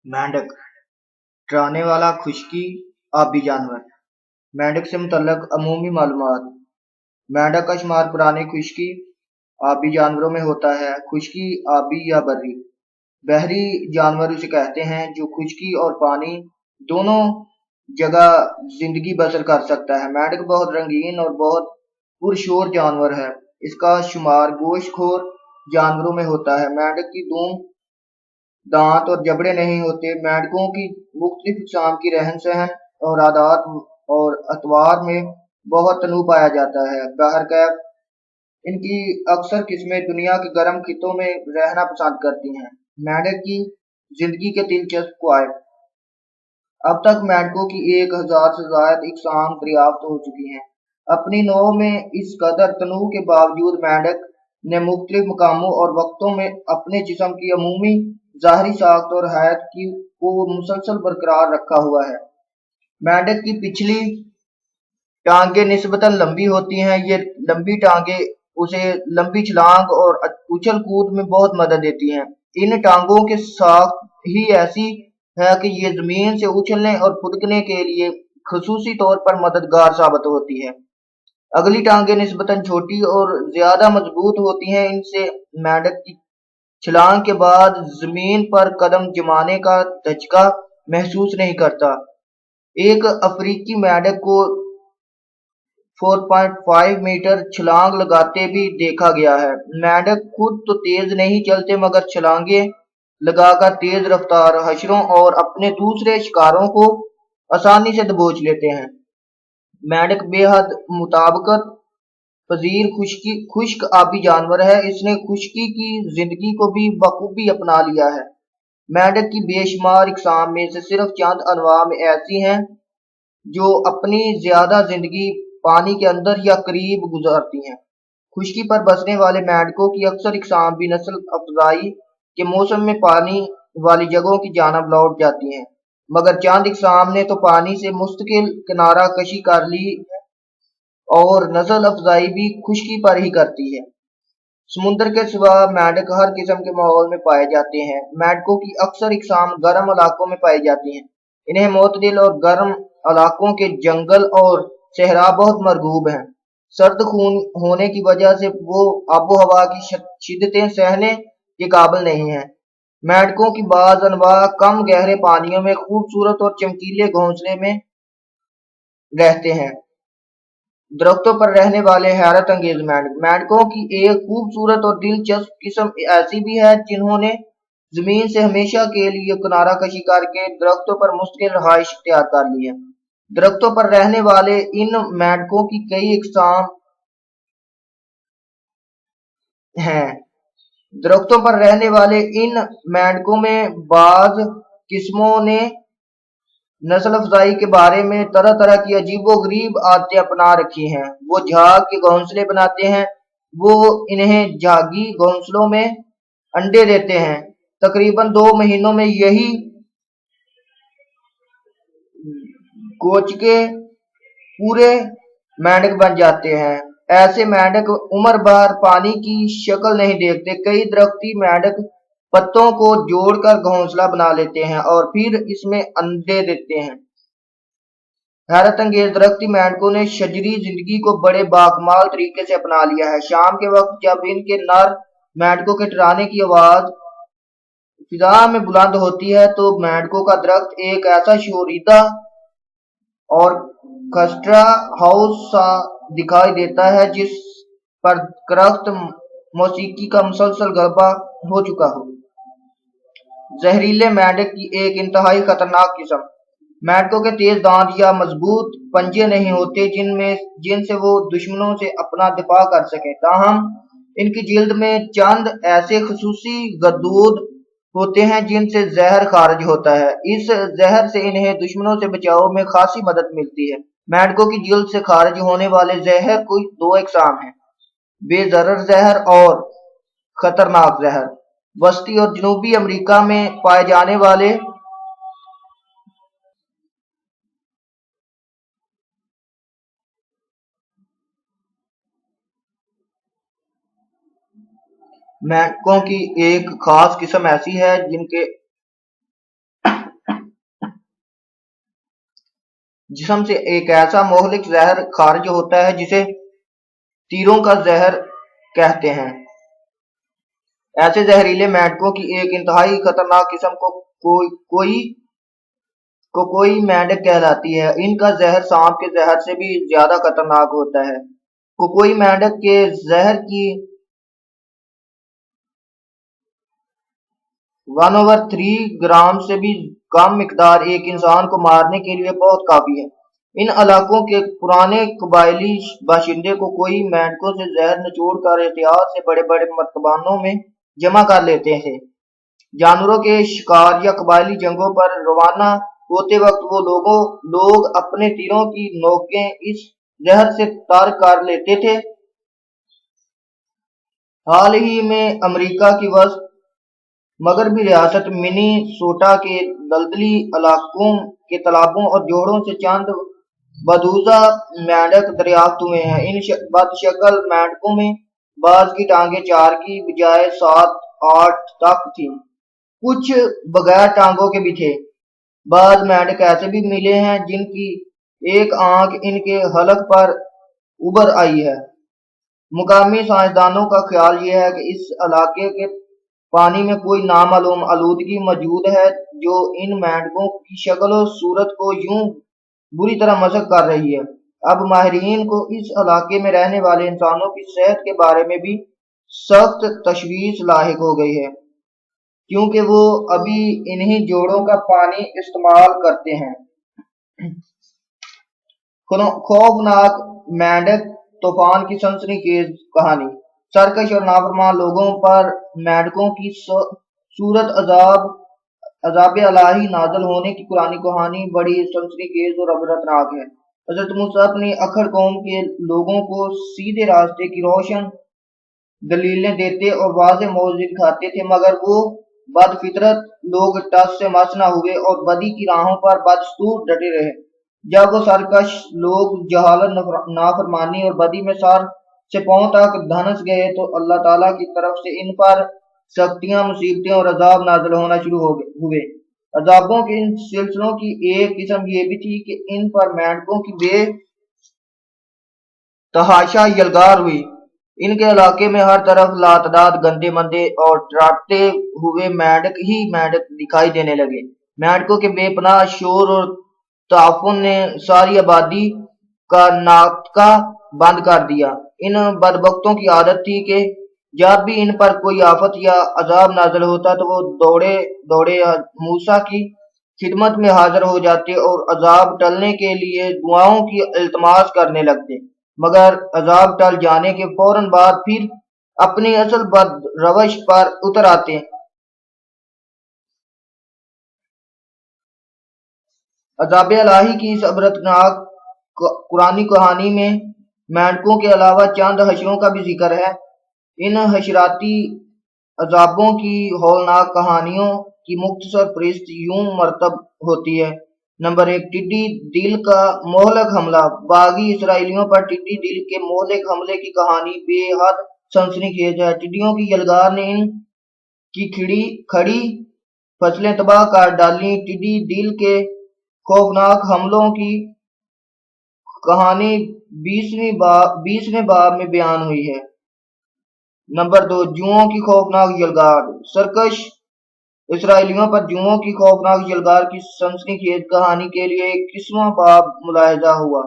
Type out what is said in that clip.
मेंढक डराने वाला खुश्की आबी जानवर। मेंढक से मुतल्लक अमूमी मालूमात। मेंढक का शुमार पुराने खुश्की आबी जानवरों में होता है। खुश्की आबी या बर्री बहरी जानवर उसे कहते हैं जो खुश्की और पानी दोनों जगह जिंदगी बसर कर सकता है। मेंढक बहुत रंगीन और बहुत पुरशोर जानवर है। इसका शुमार गोश्तखोर जानवरों में होता है। मेंढक की दुम, दांत और जबड़े नहीं होते। मेंढकों की मुख्तलिफ अक़साम की रहन सहन और आदात और अतवार में बहुत तनूع पाया जाता है। बहरकैफ इनकी अक्सर किस्में दुनिया के गर्म खित्तों में रहना पसंद करती हैं। मेंढक की जिंदगी के दिलचस्प फ़वाइद। अब तक मेंढकों की 1000 से ज़ायद इक़साम दरियाफ्त हो चुकी हैं। अपनी नौ में इस कदर तनूع के बावजूद मेंढक ने मुख्तलिफ मकामों और वक्तों में अपने जिस्म की अमूमी ज़ाहरी साख्त और हैयत को मुसलसल बरकरार रखा हुआ है। मेंढक की पिछली टांगें निस्बतन लंबी होती हैं। ये लंबी टांगें उसे लंबी छलांग और उछल कूद में बहुत मदद देती हैं। इन टांगों की साख्त ही ऐसी है कि ये जमीन से उछलने और फुदकने के लिए खसूसी तौर पर मददगार साबित होती है। अगली टांगें निस्बतन छोटी और ज्यादा मजबूत होती हैं। इनसे मेंढक की छलांग के बाद जमीन पर कदम जमाने का धचका महसूस नहीं करता। एक अफ्रीकी मेंढक को 4.5 मीटर छलांग लगाते भी देखा गया है। मेंढक खुद तो तेज नहीं चलते मगर छलांगें लगाकर तेज रफ्तार हशरों और अपने दूसरे शिकारों को आसानी से दबोच लेते हैं। मेंढक बेहद मुताबकत पजीर खुश्क आबी जानवर है। इसने खुश्की की जिंदगी को भी बखूबी अपना लिया है। मेंढक की बेशुमार इक़साम में से सिर्फ चंद अनवा में ऐसी हैं जो अपनी ज्यादा जिंदगी पानी के अंदर या करीब गुजारती हैं। खुश्की पर बसने वाले मेंढकों की अक्सर इक़साम भी नस्ल अफजाई के मौसम में पानी वाली जगहों की जानब लौट जाती हैं, मगर चंद इक़साम ने तो पानी से मुस्तकिल किनारा कशी कर ली है और नस्ल अफजाई भी खुश्की पर ही करती है। समुंदर के सिवा मेंढक हर किस्म के माहौल में पाए जाते हैं। मेंढकों की अक्सर इक़साम गर्म इलाकों में पाई जाती हैं। इन्हें मोतदिल और गर्म इलाकों के जंगल और सहरा बहुत मरगूब हैं। सर्द खून होने की वजह से वो आबो हवा की शिद्दतें सहने के काबिल नहीं हैं। मेंढकों की बाज़ अनवा कम गहरे पानियों में खूबसूरत और चमकीले घोंसले में रहते हैं। दरख्तों पर रहने वाले हैरत अंगेज मेंढक। मेंढकों की एक खूबसूरत और दिलचस्प किस्म ऐसी भी है जिन्होंने जमीन से हमेशा के लिए किनारा कशी करके दरख्तों पर मुस्तकिल रहाइश इख्तियार कर ली है। दरख्तों पर रहने वाले इन मेंढकों की कई इक़साम हैं। दरख्तों पर रहने वाले इन मेंढकों में बाज़ किस्मों ने नस्ल अफजाई के बारे में तरह तरह की अजीबो गरीब आदतें अपना रखी हैं। वो झाग के घोंसले बनाते हैं। वो इन्हें झागी घोंसलों में अंडे देते हैं। तकरीबन 2 महीनों में यही गोचके पूरे मेंढक बन जाते हैं। ऐसे मेंढक उम्र भर पानी की शक्ल नहीं देखते। कई दरख्ती मेंढक पत्तों को जोड़कर घोंसला बना लेते हैं और फिर इसमें अंडे देते हैं। हैरत अंगेज दरख्ती मेंढकों ने शजरी जिंदगी को बड़े बाकमाल तरीके से अपना लिया है। शाम के वक्त जब इनके नर मेंढकों के टराने की आवाज फिजा में बुलंद होती है तो मेंढकों का दरख्त एक ऐसा शोरीदा और खस्टरा हाउस सा दिखाई देता है जिस पर करख्त मौसीकी का मुसलसल गलबा हो चुका हो। जहरीले मेंढक की एक इंतहाई खतरनाक किस्म। मेंढकों के तेज दांत या मजबूत पंजे नहीं होते जिनसे वो दुश्मनों से अपना दिफा कर सकें। ताहम इनकी जिल्द में चंद ऐसे खसूसी गदूद होते हैं जिनसे जहर खारिज होता है। इस जहर से इन्हें दुश्मनों से बचाव में खासी मदद मिलती है। मेंढकों की जिल्द से खारिज होने वाले जहर कुछ 2 इकसाम हैं, बेजरर जहर और खतरनाक जहर। वस्ती और जनूबी अमेरिका में पाए जाने वाले मेंढकों की एक खास किस्म ऐसी है जिनके جسم سے ایک ایسا مہلک زہر خارج ہوتا ہے جسے تیروں کا زہر کہتے ہیں۔ ایسے زہریلے مینڈکوں کی ایک انتہائی خطرناک قسم کوئی مینڈک کہلاتی ہے۔ ان کا زہر سانپ کے زہر سے بھی زیادہ خطرناک ہوتا ہے۔ کوئی مینڈک کے زہر کی 1/3 گرام سے بھی کم مقدار ایک انسان کو مارنے کے لیے بہت کافی ہے۔ ان علاقوں کے پرانے قبائلی باشندے کوئی مینڈکوں سے زہر نچوڑ کر احتیاط سے بڑے بڑے مرتبانوں میں جمع کر لیتے تھے۔ جانوروں کے شکار یا قبائلی جنگوں پر روانہ ہوتے وقت وہ لوگ اپنے تیروں کی نوکیں اس زہر سے تر کر لیتے تھے۔ حال ہی میں امریکہ کی وسط مغربی ریاست منی سوٹا کے دلدلی علاقوں کے تالابوں اور جوڑوں سے چند بدوزہ مینڈک دریافت ہوئے ہیں۔ ان بد شکل مینڈکوں میں بعض کی ٹانگیں 4 کی بجائے 7-8 تک تھیں، کچھ بغیر ٹانگوں کے بھی تھے۔ بعض مینڈک ایسے بھی ملے ہیں جن کی ایک آنکھ ان کے حلق پر ابھر آئی ہے۔ مقامی سائنسدانوں کا خیال یہ ہے کہ اس علاقے کے پانی میں کوئی نامعلوم آلودگی موجود ہے جو ان مینڈکوں کی شکل و صورت کو یوں بری طرح مسخ کر رہی ہے۔ اب ماہرین کو اس علاقے میں رہنے والے انسانوں کی صحت کے بارے میں بھی سخت تشویش لاحق ہو گئی ہے، کیونکہ وہ ابھی انہی جوڑوں کا پانی استعمال کرتے ہیں۔ خوفناک مینڈک طوفان کی سنسنی خیز کہانی۔ سرکش اور نافرمان لوگوں پر مینڈکوں کی صورت عذاب الہی نازل ہونے کی قرآنی کہانی بڑی سنسنی خیز اور عبرتناک ہے۔ حضرت موسیٰ اپنی اکھڑ قوم کے لوگوں کو سیدھے راستے کی روشن دلیلیں دیتے اور واضح معجزے دکھاتے تھے، مگر وہ بد فطرت لوگ ٹس سے مس نہ ہوئے اور بدی کی راہوں پر بدستور ڈٹے رہے۔ جب وہ سرکش لوگ جہالت، نافرمانی اور بدی میں سر سے پاؤں تک دھنس گئے تو اللہ تعالیٰ کی طرف سے ان پر سختیاں، مصیبتیں اور عذاب نازل ہونا شروع ہوئے۔ عذابوں کے ان سلسلوں کی ایک قسم یہ بھی تھی کہ ان پر مینڈکوں کی بے تحاشا یلغار ہوئی۔ ان کے علاقے میں ہر طرف لاتعداد گندے مندے اور ٹراتے ہوئے مینڈک ہی مینڈک دکھائی دینے لگے۔ مینڈکوں کے بے پناہ شور اور تعفن نے ساری آبادی کا ناطقہ بند کر دیا۔ ان بدبختوں کی عادت تھی کہ جب بھی ان پر کوئی آفت یا عذاب نازل ہوتا تو وہ دوڑے موسیٰ کی خدمت میں حاضر ہو جاتے اور عذاب ٹلنے کے لیے دعاؤں کی التماس کرنے لگتے، مگر عذاب ٹل جانے کے فوراً بعد پھر اپنی اصل بد روش پر اتر آتے۔ عذاب الہی کی اس عبرتناک قرآنی کہانی میں مینڈکوں کے علاوہ چند حشروں کا بھی ذکر ہے۔ ان حشراتی عذابوں کی ہولناک کہانیوں کی مختصر فہرست یوں مرتب ہوتی ہے۔ نمبر 1، ٹڈی دل کا مہلک حملہ۔ باغی اسرائیلیوں پر ٹڈی دل کے مہلک حملے کی کہانی بے حد سنسنی خیز ہے۔ ٹڈیوں کی یلغار نے ان کی کھڑی فصلیں تباہ کر ڈالیں۔ ٹڈی دل کے خوفناک حملوں کی کہانی 20ویں باب میں بیان ہوئی ہے۔ نمبر 2، جوؤں کی خوفناک یلغار۔ سرکش اسرائیلیوں پر جوؤں کی خوفناک یلغار کی سنسنی خیز کہانی کے لیے 21واں باب ملاحظہ ہوا۔